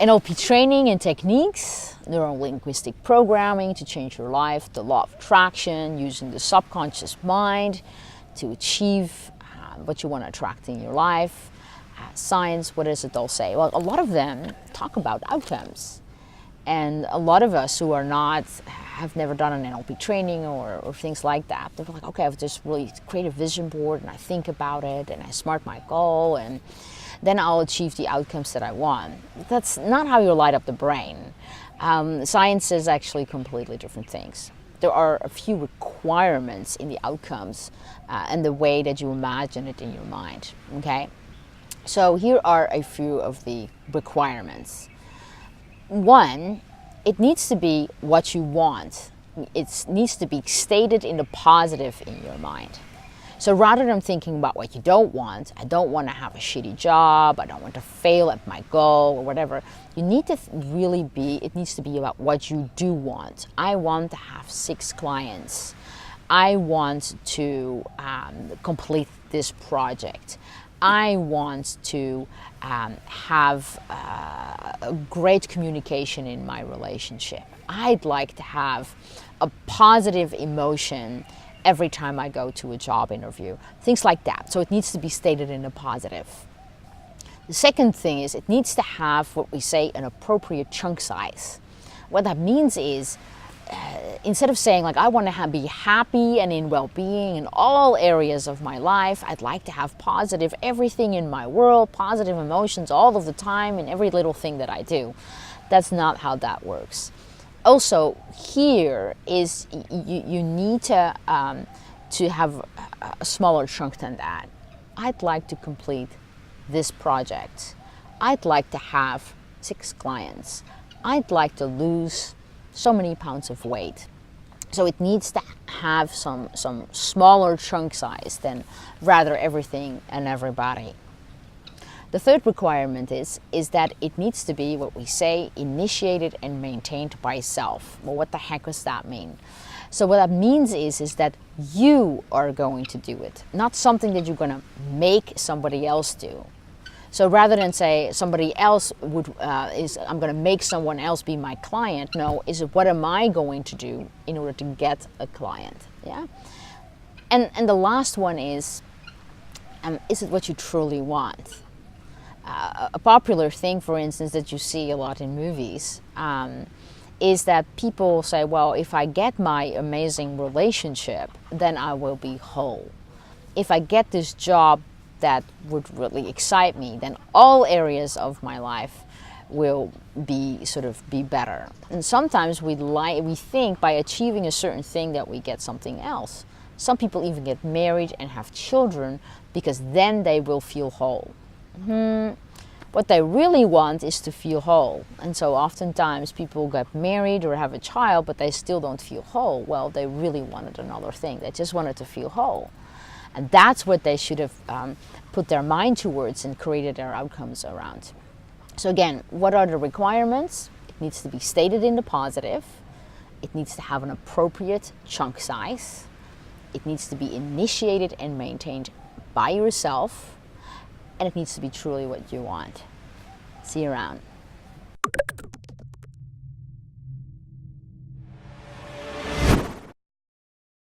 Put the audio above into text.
NLP training and techniques, neuro-linguistic programming to change your life, the law of attraction, using the subconscious mind to achieve what you want to attract in your life. Science, what does it all say? Well, a lot of them talk about outcomes. And a lot of us who have never done an NLP training or things like that, they're like, okay, I've just really create a vision board and I think about it and I smart my goal and then I'll achieve the outcomes that I want. That's not how you light up the brain. Science says actually completely different things. There are a few requirements in the outcomes and the way that you imagine it in your mind, okay? So here are a few of the requirements. One, it needs to be what you want. It needs to be stated in the positive in your mind. So rather than thinking about what you don't want, I don't want to have a shitty job, I don't want to fail at my goal or whatever, you need to it needs to be about what you do want. I want to have 6 clients. I want to complete this project. I want to have a great communication in my relationship. I'd like to have a positive emotion every time I go to a job interview. Things like that. So it needs to be stated in the positive. The second thing is it needs to have what we say an appropriate chunk size. What that means is instead of saying like I want to be happy and in well-being in all areas of my life, I'd like to have positive everything in my world, positive emotions all of the time in every little thing that I do. That's not how that works. Also, here is you need to have a smaller chunk than that. I'd like to complete this project. I'd like to have 6 clients. I'd like to lose so many pounds of weight. So it needs to have some smaller chunk size than rather everything and everybody. The third requirement is that it needs to be what we say initiated and maintained by self. Well, what the heck does that mean? So what that means is that you are going to do it, not something that you're going to make somebody else do. So rather than say somebody else I'm going to make someone else be my client, no, is it what am I going to do in order to get a client? Yeah. And the last one is it what you truly want? A popular thing, for instance, that you see a lot in movies is that people say, well, if I get my amazing relationship, then I will be whole. If I get this job that would really excite me, then all areas of my life will be better. And sometimes we think by achieving a certain thing that we get something else. Some people even get married and have children because then they will feel whole. What they really want is to feel whole. And so oftentimes people get married or have a child, but they still don't feel whole. Well, they really wanted another thing. They just wanted to feel whole. And that's what they should have put their mind towards and created their outcomes around. So again, what are the requirements? It needs to be stated in the positive. It needs to have an appropriate chunk size. It needs to be initiated and maintained by yourself. And it needs to be truly what you want. See you around.